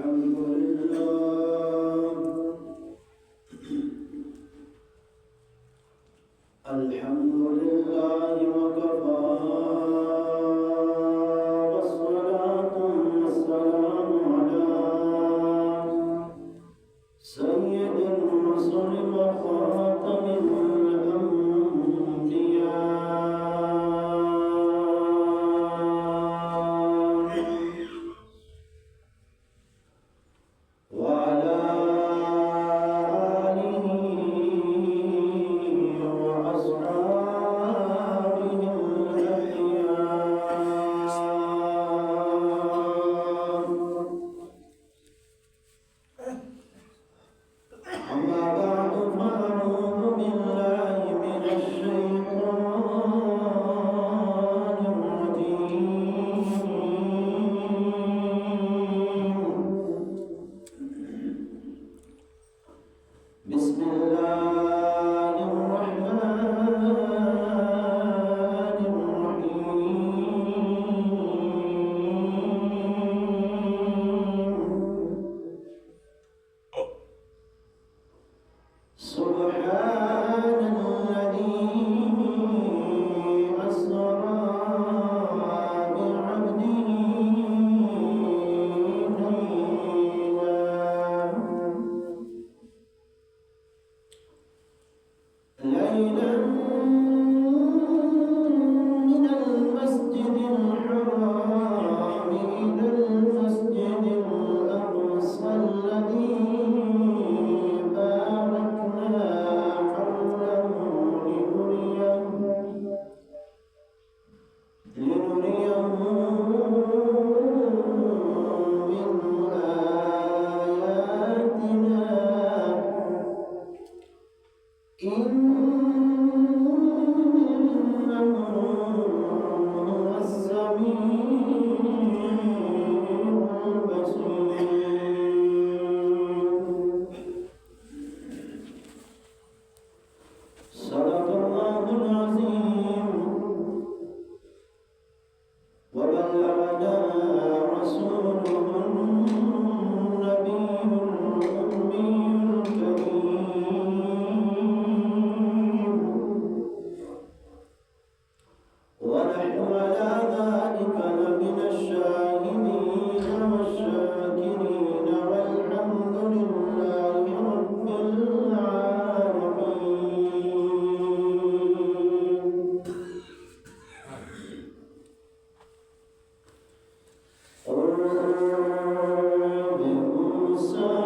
الحمد لله الحمد لله وكفى والصلاة والسلام على سيد الرسل وخاتم بسم الله الرحمن الرحيم سبحان الذي أسرى بعبده ليلا من المسجد الحرام إلى المسجد الأقصى الذي باركنا حوله لنريه من آياتنا إنه هو السميع البصير صدق الله العظيم وبلغنا رسوله النبي الأمي الكريم ونحن على ذلك لمن الشاهدين والشاكرين والحمد لله رب العالمين رب موسى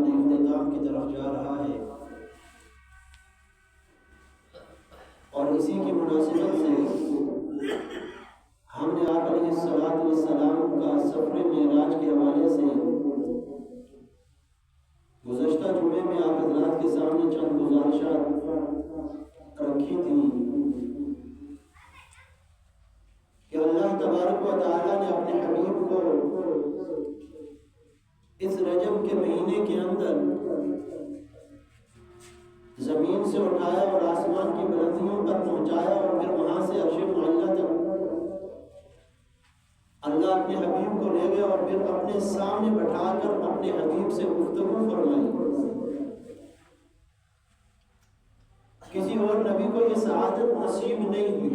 اپنے اختتام کی طرف جا رہا ہے، اور اسی کی مناسبت سے ہم نے آپ علیہ السلام کا سفر معراج کے حوالے سے گزشتہ جمعے میں آپ حضرات کے سامنے چند گزارشات رکھی تھی کہ اللہ تبارک و تعالیٰ نے اپنے حبیب کو اس رجب کے مہینے کے اندر زمین سے اٹھایا اور آسمان کی بلندیوں پر پہنچایا، اور پھر وہاں سے عرش معلیٰ تک اللہ اپنے حبیب کو لے گئے اور پھر اپنے سامنے بٹھا کر اپنے حبیب سے گفتگو فرمائی۔ کسی اور نبی کو یہ سعادت نصیب نہیں ہوئی۔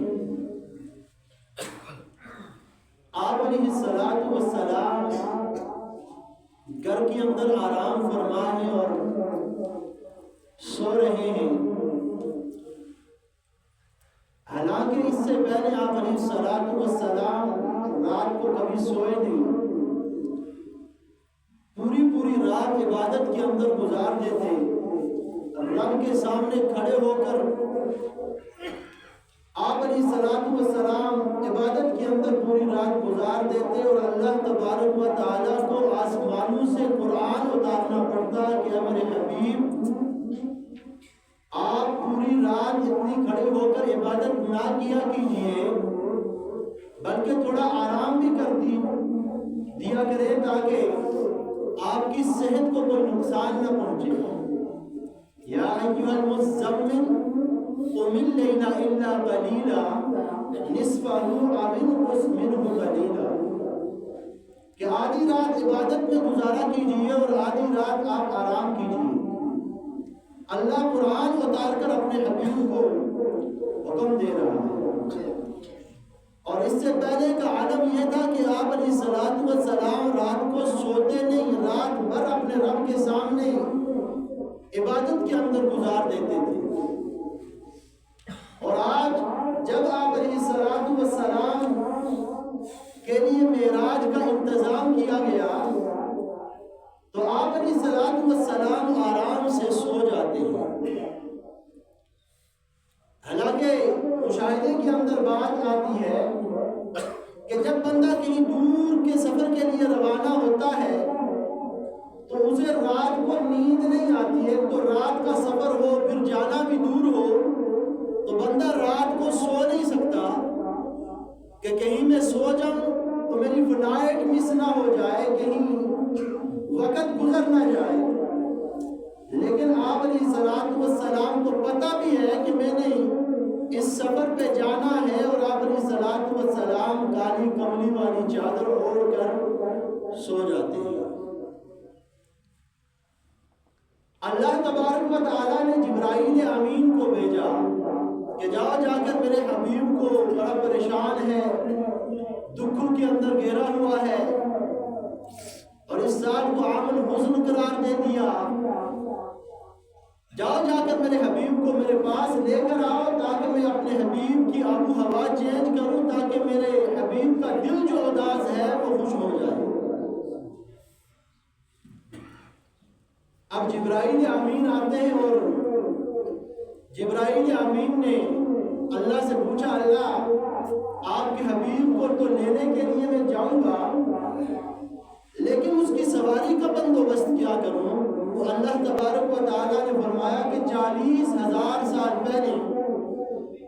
آپ علیہ السلام گھر کے اندر آرام فرما ہیں اور سو رہے ہیں، حالانکہ اس سے پہلے آپ علیہ السلام رات کو کبھی سوئے نہیں، پوری رات عبادت کے اندر گزار دیتے، رب کے سامنے کھڑے ہو کر آپ علیہ السلام عبادت کے اندر پوری رات گزار دیتے، اور اللہ تبارک و تعالیٰ کو آسمانوں سے قرآن اتارنا پڑتا کہ میرے حبیب آپ پوری رات اتنی کھڑے ہو کر عبادت نہ کیا کیجئے، بلکہ تھوڑا آرام بھی دیا کرے تاکہ آپ کی صحت کو کوئی نقصان نہ پہنچے۔ یا ایھا المزمل قم اللیل الا قلیلا نصفہ او انقص منہ قلیلا، کہ آدھی رات عبادت میں گزارا کیجئے اور آدھی رات آپ آرام کیجئے۔ اللہ قرآن اتار کر اپنے حبیب کو حکم دے رہا ہے، اور اس سے پہلے کا عالم یہ تھا کہ آپ علیہ السلام رات کو سوتے نہیں، رات بھر اپنے رب کے سامنے عبادت کے اندر گزار دیتے تھے۔ اور آج جب آپ علیہ السلام کے لیے معراج کا انتظام کیا گیا تو آپ علیہ السلام آرام سے سو جاتے ہیں۔ حالانکہ مشاہدے کے اندر بات آتی ہے کہ جب بندہ کہیں دور کے سفر کے لیے روانہ ہوتا ہے تو اسے رات کو نیند نہیں آتی ہے، تو رات کا سفر ہو پھر جانا بھی دور ہو تو بندہ رات کو سو نہیں سکتا کہ کہیں میں سو جاؤں تو میری فلائٹ مس نہ ہو جائے، کہیں وقت گزر نہ جائے۔ لیکن آپ علیہ السلام کو پتہ بھی ہے کہ میں نے اس سفر پہ جانا ہے، اور آپ علیہ السلام کالی کملی والی چادر اوڑھ کر سو جاتے ہیں۔ اللہ تبارک و تعالیٰ نے جبرائیل امین کو بھیجا کہ جاؤ جا کر میرے حبیب کو بڑا پریشان ہے، دکھوں کے اندر گھیرا ہوا ہے، اور اس سال کو عام الحزن قرار دے دیا، جاؤ جا کر میرے حبیب کو میرے پاس لے کر آؤ تاکہ میں اپنے حبیب کی آب و ہوا چینج کروں، تاکہ میرے حبیب کا دل جو اداس ہے وہ خوش ہو جائے۔ اب جبرائیل امین آتے ہیں، اور جبرائیل امین نے اللہ سے پوچھا، اللہ آپ کے حبیب کو تو لینے کے لیے میں جاؤں گا، لیکن اس کی سواری کا بندوبست کیا کروں؟ تو اللہ تبارک و تعالیٰ نے فرمایا کہ 40,000 سال پہلے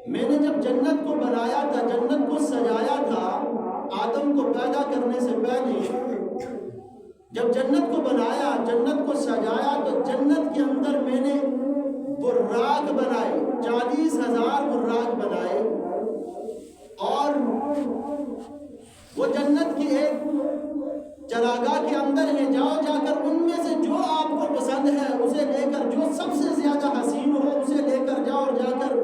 میں نے جب جنت کو بنایا تھا، جنت کو سجایا تھا، آدم کو پیدا کرنے سے پہلے جب جنت کو بنایا، جنت کو سجایا، تو جنت کے اندر میں نے براق بنائے، 40,000 براق بنائے، اور وہ جنت کی ایک چراگاہ کے اندر ہے، جاؤ جا کر ان میں سے جو آپ کو پسند ہے اسے لے کر، جو سب سے زیادہ حسین ہو اسے لے کر جاؤ، اور جا کر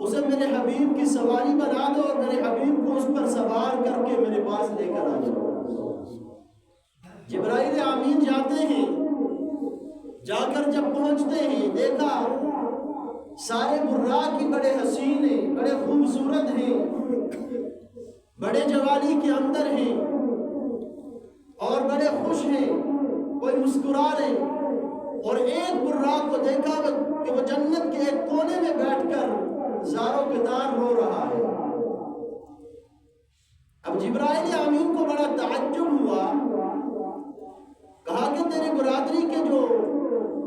اسے میرے حبیب کی سواری بنا دو، اور میرے حبیب کو اس پر سوار کر کے میرے پاس لے کر آ جاؤ۔ جبرائیل امین جاتے ہیں، جا کر جب پہنچتے ہیں دیکھا سارے براق کی بڑے حسین ہیں، بڑے خوبصورت ہیں، بڑے جوالی کے اندر ہیں اور بڑے خوش ہیں، کوئی مسکرا رہے، کہ وہ جنت کے ایک کونے میں بیٹھ کر زار و قطار رو رہا ہے۔ اب جبرائیل امین کو بڑا تعجب ہوا، کہا کہ تیری برادری کے جو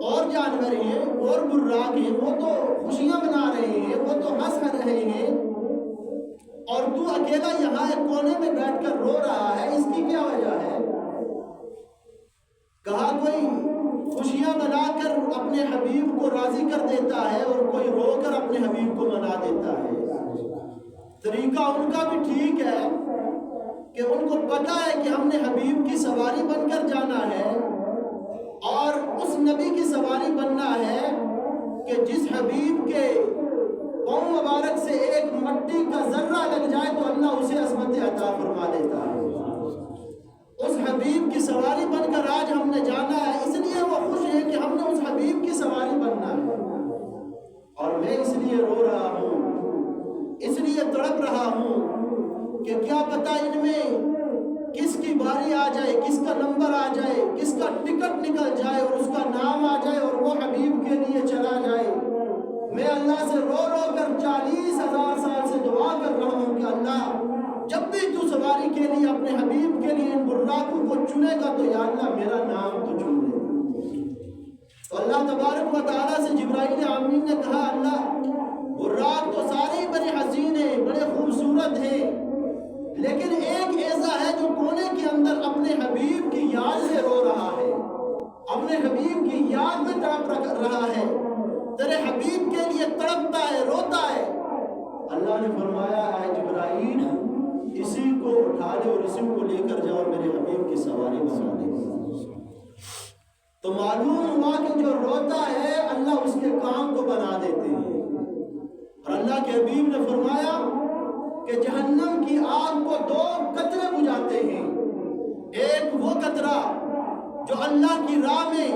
اور جانور ہیں اور براق ہیں وہ تو خوشیاں منا رہے ہیں، وہ تو ہنس رہے ہیں، اور تو اکیلا یہاں ایک کونے میں بیٹھ کر رو رہا ہے، اس کی کیا وجہ ہے؟ کہا کوئی خوشیاں منا کر اپنے حبیب کو راضی کر دیتا ہے اور کوئی رو کر اپنے حبیب کو منا دیتا ہے۔ طریقہ ان کا بھی ٹھیک ہے کہ ان کو پتا ہے کہ ہم نے حبیب کی سواری بن کر جانا ہے، اور اس نبی کی سواری بننا ہے کہ جس حبیب کے پاؤں مبارک سے ایک مٹی کا ذرہ لگ جائے تو اللہ اسے عظمت عطا فرما دیتا ہے۔ اس حبیب کی سواری بن کر آج ہم نے جانا ہے، اس لیے وہ خوش ہے کہ ہم نے اس حبیب کی سواری بننا ہے، اور میں اس لیے رو رہا ہوں، اس لیے تڑپ رہا ہوں کہ کیا پتہ ان میں کس کی باری آ جائے، کس کا نمبر آ جائے، کس کا ٹکٹ نکل جائے اور اس کا نام آ جائے اور وہ حبیب کے لیے چلا جائے۔ میں اللہ سے رو رو کر 40,000 سال سے دعا کر رہا ہوں کہ اللہ جب بھی تو سواری کے لیے اپنے حبیب کے لیے ان براقوں کو چنے گا تو یا اللہ میرا نام تو چن لے۔ تو اللہ تبارک و تعالیٰ سے جبرائیل امین نے کہا اللہ براق تو سارے بڑے حسین ہیں، بڑے خوبصورت ہیں، لیکن ایک ایسا ہے جو کونے کے اندر اپنے حبیب کی یاد سے رو رہا ہے، اپنے حبیب کی یاد میں تڑپ رہا ہے، تیرے حبیب کے لیے تڑپتا ہے، روتا ہے۔ اللہ نے فرمایا اے جبرائیل اسی کو اٹھا لے اور اسی کو لے کر جاؤ میرے حبیب کی سواری بنا دے۔ تو معلوم ہوا کہ جو روتا ہے اللہ اس کے کام کو بنا دیتے ہیں، اور اللہ کے حبیب نے فرمایا کہ جہنم کی آگ کو 2 قطرے بجھاتے ہیں، ایک وہ قطرہ جو اللہ کی راہ میں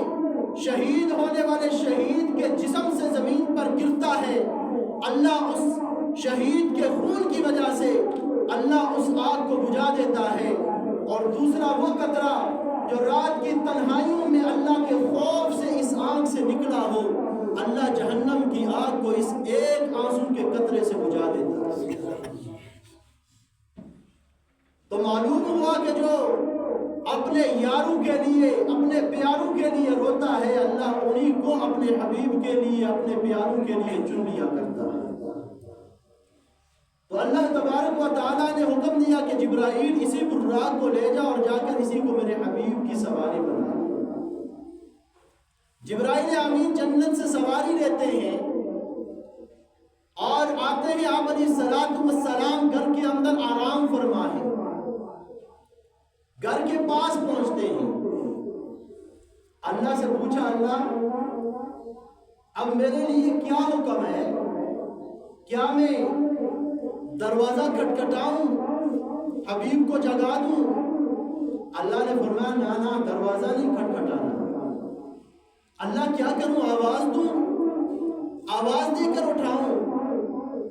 شہید ہونے والے شہید کے جسم سے زمین پر گرتا ہے، اللہ اس شہید کے خون کی وجہ سے اللہ اس آگ کو بجھا دیتا ہے، اور دوسرا وہ قطرہ جو رات کی تنہائیوں میں اللہ کے خوف سے اس آگ سے نکلا ہو، اللہ جہنم کی آگ کو اس ایک آنسو کے قطرے سے بجھا دیتا ہے۔ تو معلوم ہوا کہ جو اپنے یاروں کے لیے اپنے پیاروں کے لیے روتا ہے اللہ انہی کو اپنے حبیب کے لیے اپنے پیاروں کے لیے چن لیا کرتا ہے۔ تو اللہ تبارک و تعالیٰ نے حکم دیا کہ جبرائیل اسی براق کو لے جا اور جا کر اسی کو میرے حبیب کی سواری بنا۔ جبرائیل امین جنت سے سواری لیتے ہیں اور آتے ہیں آپ علیہ السلام گھر کے اندر آرام فرما ہے، گھر کے پاس پہنچتے ہیں، اللہ سے پوچھا اللہ اب میرے لیے کیا حکم ہے، کیا میں دروازہ کھٹکھٹاؤں، حبیب کو جگا دوں؟ اللہ نے فرمایا نانا دروازہ نہیں کھٹکھٹانا۔ اللہ کیا کروں، آواز دوں، آواز دے کر اٹھاؤں؟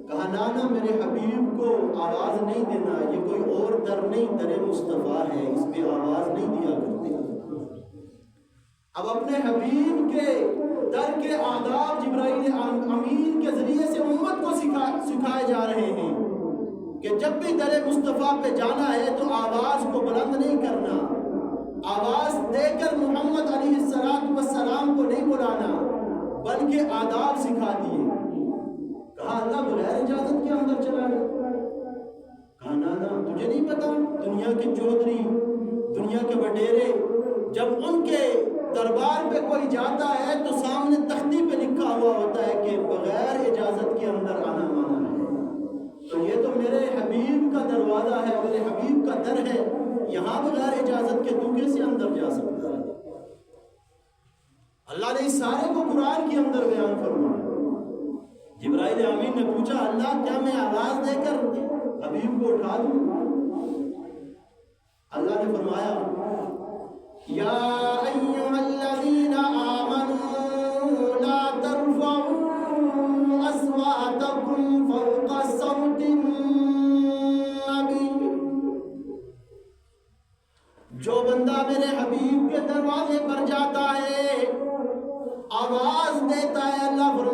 کہا نانا میرے حبیب کو آواز نہیں دینا، یہ کوئی اور در نہیں، در مصطفیٰ ہے، اس پہ آواز نہیں دیا کرتے۔ اب اپنے حبیب کے در کے آداب جبرائیل امین کے ذریعے سے امت کو سکھائے جا رہے ہیں کہ جب بھی در مصطفیٰ پہ جانا ہے تو آواز کو بلند نہیں کرنا، آواز دے کر محمد علیہ السلام کو نہیں بلانا، بلکہ آداب سکھا دیے۔ کہا اللہ بغیر اجازت کے اندر چلا گیا؟ کہا نانا تجھے نہیں پتا دنیا کے چودھری، دنیا کے وڈیرے جب ان کے دربار پہ کوئی جاتا ہے تو سامنے تختی پہ لکھا ہوا ہوتا ہے کہ بغیر اجازت کے اندر آنا مانا ہے، تو یہ تو میرے حبیب کا دروازہ ہے، میرے حبیب کا در ہے، یہاں بغیر اجازت کے تو کیسے اندر جا سکتا ہے؟ اللہ نے اس سارے کو قرآن کے اندر بیان فرمایا۔ جبرائیل امین نے پوچھا اللہ کیا میں آواز دے کر حبیب کو اٹھا دوں؟ اللہ نے فرمایا یا ایھا الذین آمنوا لا ترفعوا اصواتکم فوق صوت النبی، جو بندہ میرے حبیب کے دروازے پر جاتا ہے آواز دیتا ہے، اللہ فرماتا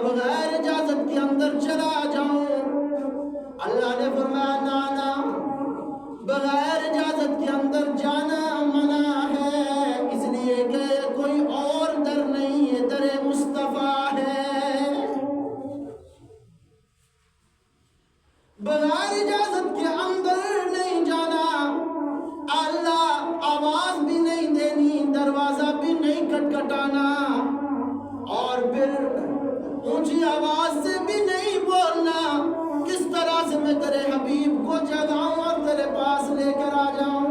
بغیر اجازت کے اندر چلا جاؤں؟ اللہ نے فرمایا نانا، بغیر اجازت کے اندر جانا منع ہے، اس لیے کہ کوئی اور در نہیں ہے، در مصطفیٰ ہے۔ بغیر اجازت کے اندر نہیں جانا، اللہ آواز بھی نہیں دینی، دروازہ بھی نہیں کھٹکھٹانا، اور پھر اونچی آواز سے بھی نہیں بولنا، کس طرح سے میں تیرے حبیب کو جگاؤں اور تیرے پاس لے کر آ جاؤں؟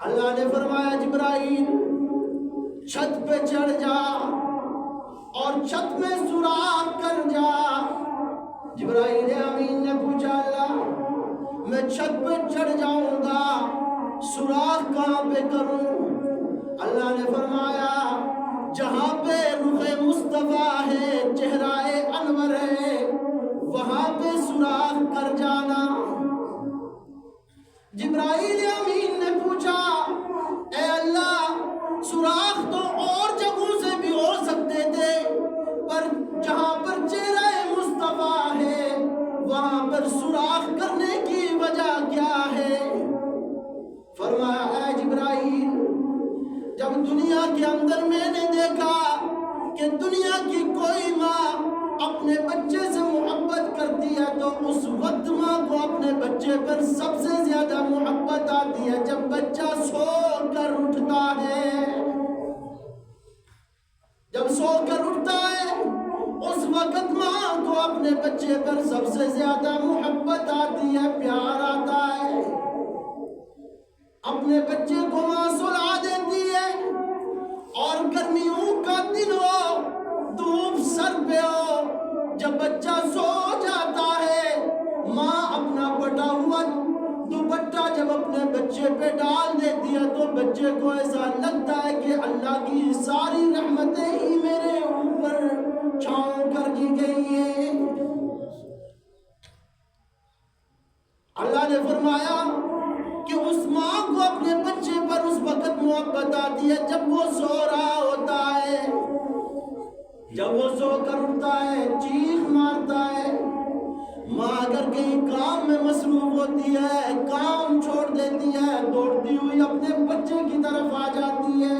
اللہ نے فرمایا جبرائیل چھت پہ چڑھ جا اور چھت میں سوراخ کر جا۔ جبرائیل امین نے پوچھا اللہ میں چھت پہ چڑھ جاؤں گا، سوراخ کہاں پہ کروں؟ اللہ نے فرمایا جہاں پہ رخ مصطفیٰ ہے، چہرہ انور ہے، وہاں پہ سوراخ کر جانا۔ جبرائیل امین نے پوچھا اے اللہ سوراخ تو اور جگہوں سے بھی ہو سکتے تھے، پر جہاں پر چہرہ مصطفیٰ ہے وہاں پر سوراخ کرنے کی وجہ کیا ہے؟ فرمایا اے جبرائیل جب دنیا کے اندر میں نے دیکھا کہ دنیا کی کوئی ماں اپنے بچے سے محبت کرتی ہے تو اس وقت ماں کو اپنے بچے پر سب سے زیادہ محبت آتی ہے جب بچہ سو کر اٹھتا ہے۔ جب سو کر اٹھتا ہے اس وقت ماں کو اپنے بچے پر سب سے زیادہ محبت آتی ہے، پیار آتا ہے۔ اپنے بچے کو ماں سلا دیتی ہے، اور گرمیوں کا دن ہو، دھوپ سر پہ ہو، جب بچہ سو جاتا ہے ماں اپنا پٹا ہوا دوپٹہ جب اپنے بچے پہ ڈال دیتی ہے تو بچے کو ایسا لگتا ہے کہ اللہ کی ساری رحمتیں ہی میرے اوپر چھاؤں کر دی گئی ہیں۔ اللہ نے فرمایا کہ اس ماں کو اپنے بچے پر اس وقت محبت آتی ہے جب وہ سو رہا ہوتا ہے، جب وہ سو کر اٹھتا ہے چیخ مارتا ہے۔ ماں اگر کہیں کام میں مصروف ہوتی ہے کام چھوڑ دیتی ہے، دوڑتی ہوئی اپنے بچے کی طرف آ جاتی ہے،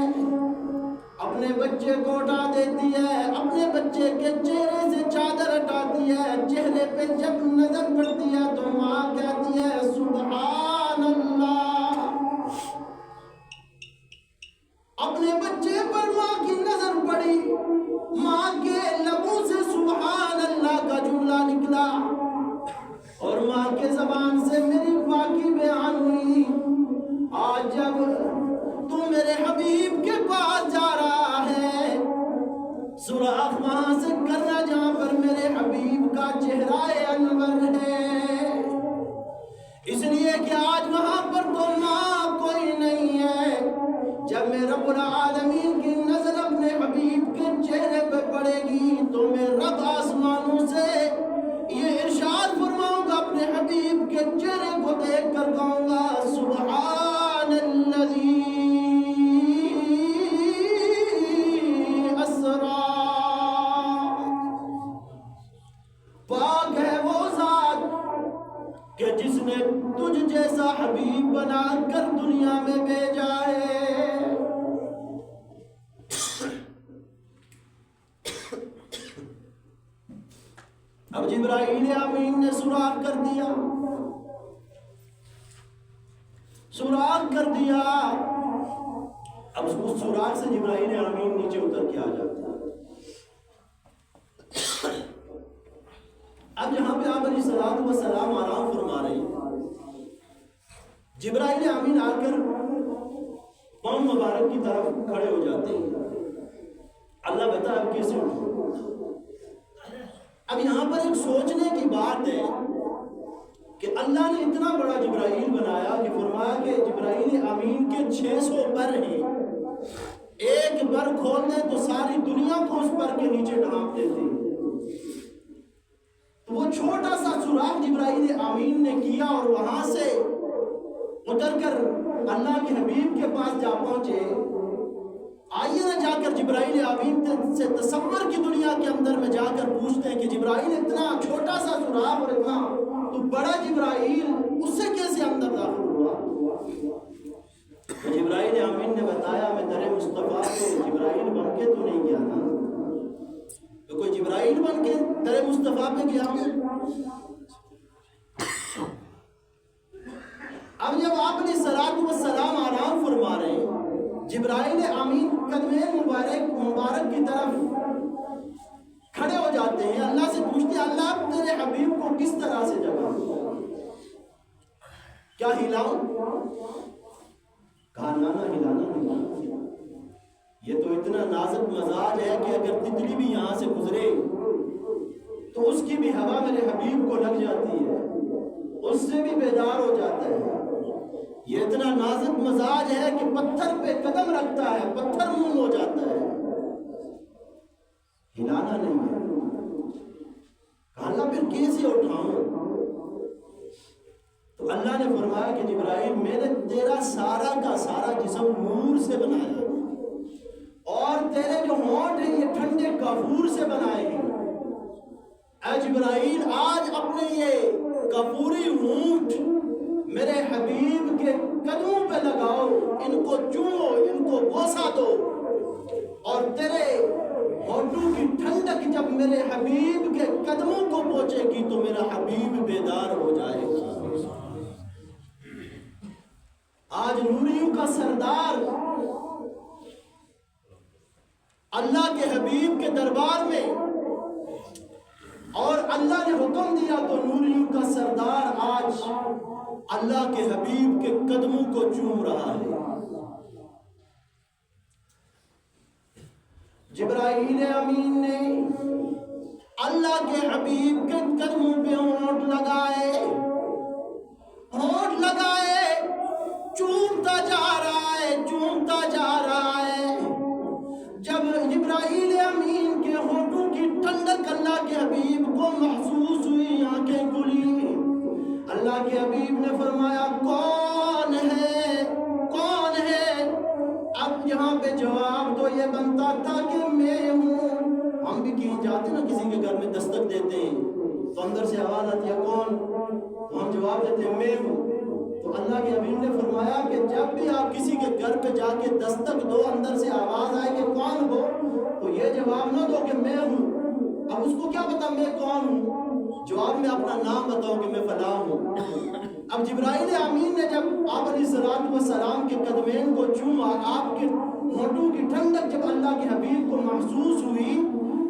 اپنے بچے کو اٹھا دیتی ہے، اپنے بچے کے چہرے سے چادر ہٹاتی ہے، چہرے پہ جب نظر پڑتی ہے تو ماں کہتی ہے سبحان اللہ۔ اپنے بچے پر ماں کی نظر پڑی، ماں کے لبوں سے سبحان اللہ کا جملہ نکلا، اور ماں کے زبان سے میری پاکی بیان ہوئی۔ آج جب تو میرے حبیب کے پاس جا رہا ہے سوراخ وہاں سے کرنا جہاں پر میرے حبیب کا چہرہ انور ہے، اس لیے کہ آج وہاں پر تو ماں کوئی نہیں ہے۔ جب میں رب العالمین کی نظر اپنے حبیب کے چہرے پہ پڑے گی تو میں رب آسمانوں سے یہ ارشاد فرماؤں گا، اپنے حبیب کے چہرے کو دیکھ کر کہوں گا سبحان الذی اسرا، پاک ہے وہ ذات کہ جس نے تجھ جیسا حبیب بنا کر دنیا میں بھیجا ہے۔ اب جبرائیل امین نے سوراخ کر دیا، سوراخ کر دیا۔ اب اس سوراخ سے جبرائیل امین نیچے اتر کے آ جاتا ہے۔ اب جہاں پہ آپ علیہ الصلوۃ والسلام آرام فرما رہے ہیں، جبرائیل امین آ کر پاؤں مبارک کی طرف کھڑے ہو جاتے ہیں۔ اللہ بتا اب کیسے اٹھو۔ اب یہاں پر ایک سوچنے کی بات ہے کہ اللہ نے اتنا بڑا جبرائیل بنایا کہ فرمایا کہ جبرائیل امین کے 600 پر ہیں، ایک پر کھول دیں تو ساری دنیا کو اس پر کے نیچے ڈھانپ دیتے ہیں۔ تو وہ چھوٹا سا سوراخ جبرائیل امین نے کیا اور وہاں سے اتر کر اللہ کے حبیب کے پاس جا پہنچے۔ آئیے نا جا کر جبرائیل امین سے تصور کی دنیا کے اندر میں جا کر پوچھتے ہیں کہ جبرائیل اتنا چھوٹا سا سوراخ اور اتنا تو بڑا جبرائیل اس سے کیسے اندر داخل ہوا؟ تو جبرائیل امین نے بتایا میں در مصطفیٰ کے جبرائیل بن کے تو نہیں گیا نا، تو کوئی جبرائیل بن کے در مصطفیٰ پہ گیا ہوں۔ اب جب آپ علیہ السلام آرام فرما رہے ہیں، جبرائیل امین قدمین مبارک کی طرف کھڑے ہو جاتے ہیں، اللہ سے پوچھتے ہیں اللہ تیرے حبیب کو کس طرح سے جگاؤں، کیا ہلاؤں؟ کہا نا ہلانا نہیں، یہ تو اتنا نازک مزاج ہے کہ اگر تتلی بھی یہاں سے گزرے تو اس کی بھی ہوا میرے حبیب کو لگ جاتی ہے، اس سے بھی بیدار ہو جاتا ہے۔ یہ اتنا نازک مزاج ہے کہ پتھر پہ قدم رکھتا ہے، پتھر منہ ہو جاتا ہے، ہلانا نہیں ہے۔ کہا اللہ پھر کیسے اٹھاؤں؟ تو اللہ نے فرمایا کہ جبرائیل میں نے تیرا سارا کا سارا جسم نور سے بنایا اور تیرے جو ہونٹ ہیں یہ ٹھنڈے کافور سے بنائے ہیں۔ اے جبرائیل آج اپنے یہ کافوری ہونٹ میرے حبیب کے قدموں پہ لگاؤ، ان کو چومو، ان کو بوسا دو، اور تیرے ہونٹوں کی ٹھنڈک جب میرے حبیب کے قدموں کو پہنچے گی تو میرا حبیب بیدار ہو جائے گا۔ آج نوریوں کا سردار اللہ کے حبیب کے دربار میں، اور اللہ نے حکم دیا تو نوریوں کا سردار آج اللہ کے حبیب کے قدموں کو چوم رہا ہے۔ جبرائیل امین نے اللہ کے حبیب کے قدموں پہ ہونٹ لگائے، چومتا جا رہا ہے۔ جب جبرائیل امین کے ہونٹوں کی ٹھنڈک اللہ کے حبیب کو محسوس ہوئی، آنکھیں کھلی، اللہ کے حبیب نے فرمایا کون ہے؟ اب یہاں پہ جواب تو یہ بنتا تھا کہ میں ہوں۔ ہم بھی کہیں جاتے نا کسی کے گھر میں دستک دیتے ہیں تو اندر سے آواز آتی ہے کون؟ تو ہم جواب دیتے ہیں میں ہوں۔ تو اللہ کے حبیب نے فرمایا کہ جب بھی آپ کسی کے گھر پہ جا کے دستک دو، اندر سے آواز آئے کہ کون ہو، تو یہ جواب نہ دو کہ میں ہوں۔ اب اس کو کیا پتا میں کون ہوں، جواب میں اپنا نام بتاؤ کہ میں فلاں ہوں۔ اب جبرائیل امین نے جب آپ علیہ السلام کے قدمین کو چوما، آپ کے ہونٹوں کی ٹھنڈک جب اللہ کے حبیب کو محسوس ہوئی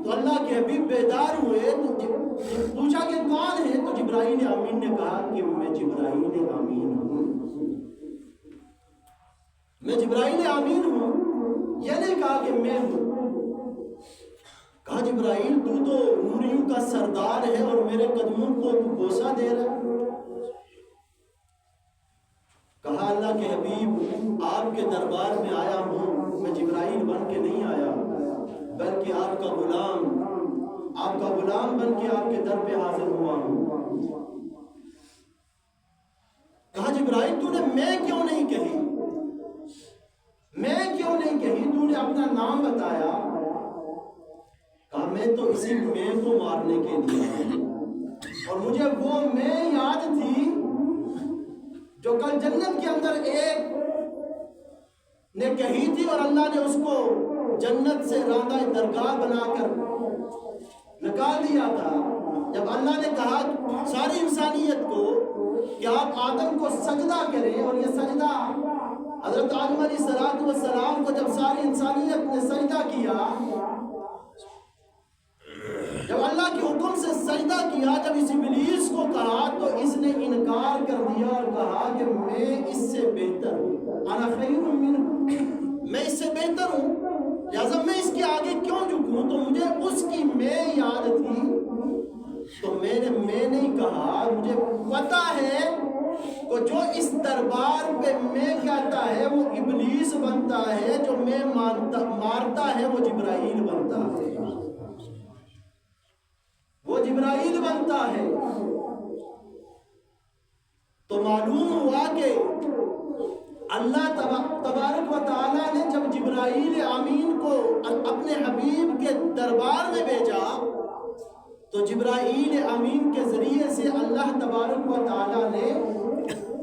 تو اللہ کے حبیب بیدار ہوئے، تو پوچھا کہ کون ہے؟ تو جبرائیل امین نے کہا کہ میں جبرائیل امین ہوں، میں جبرائیل امین ہوں۔ یہ نہیں کہا کہ میں ہوں، کہا جبرائیل تو نوریوں کا سردار ہے اور میرے قدموں کو تو بوسا دے رہا ہے۔ کہا اللہ کے حبیب آپ کے دربار میں آیا ہوں، میں جبرائیل بن کے نہیں آیا بلکہ آپ کا غلام بن کے آپ کے در پہ حاضر ہوا ہوں۔ کہا جبرائیل تو نے میں کیوں نہیں کہی، تو نے اپنا نام بتایا۔ کہا میں تو اسی میں کو مارنے کے لیے، اور مجھے وہ میں یاد تھی جو کل جنت کے اندر ایک نے کہی تھی اور اللہ نے اس کو جنت سے راندہ درگاہ بنا کر نکال دیا تھا۔ جب اللہ نے کہا ساری انسانیت کو کہ آپ آدم کو سجدہ کریں، اور یہ سجدہ حضرت آدم علیہ السلام کو جب ساری انسانیت نے سجدہ کیا، جب اللہ کے حکم سے سجدہ کیا، جب اس ابلیس کو کہا تو اس نے انکار کر دیا اور کہا کہ میں اس سے بہتر ہوں، انا خیر منہ، میں اس سے بہتر ہوں، لہذا میں اس کے آگے کیوں جھکوں؟ تو مجھے اس کی میں یاد تھی تو میں نہیں کہا، مجھے پتا ہے کہ جو اس دربار پہ میں کہتا ہے وہ ابلیس بنتا ہے، جو میں مارتا ہے وہ جبرائیل بنتا ہے، تو معلوم ہوا کہ اللہ تبارک و تعالیٰ نے جب جبرائیل جبرائیل امین کو اپنے حبیب کے دربار میں بھیجا تو جبرائیل امین کے ذریعے سے اللہ تبارک و تعالیٰ نے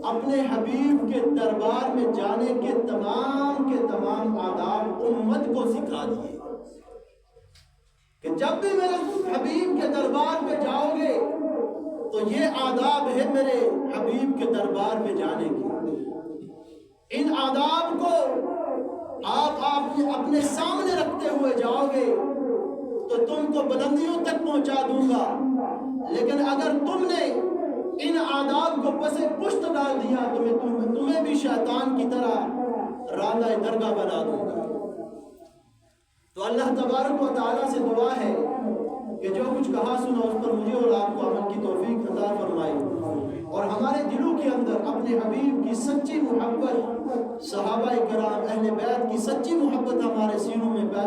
اپنے حبیب کے دربار میں جانے کے تمام آداب امت کو سکھا دیے کہ جب بھی میرے حبیب کے دربار میں جاؤ گے تو یہ آداب ہے میرے حبیب کے دربار میں جانے کی۔ ان آداب کو آپ اپنے سامنے رکھتے ہوئے جاؤ گے تو تم کو بلندیوں تک پہنچا دوں گا، لیکن اگر تم نے ان آداب کو پس پشت ڈال دیا تمہیں بھی شیطان کی طرح راندہ درگاہ بنا دوں گا۔ تو اللہ تبارک و تعالیٰ سے دعا ہے کہ جو کچھ کہا سنا اس پر مجھے اور آپ کو عمل کی توفیق عطا فرمائے، اور ہمارے دلوں کے اندر اپنے حبیب کی سچی محبت، صحابہ کرام اہل بیت کی سچی محبت ہمارے سینوں میں پیدا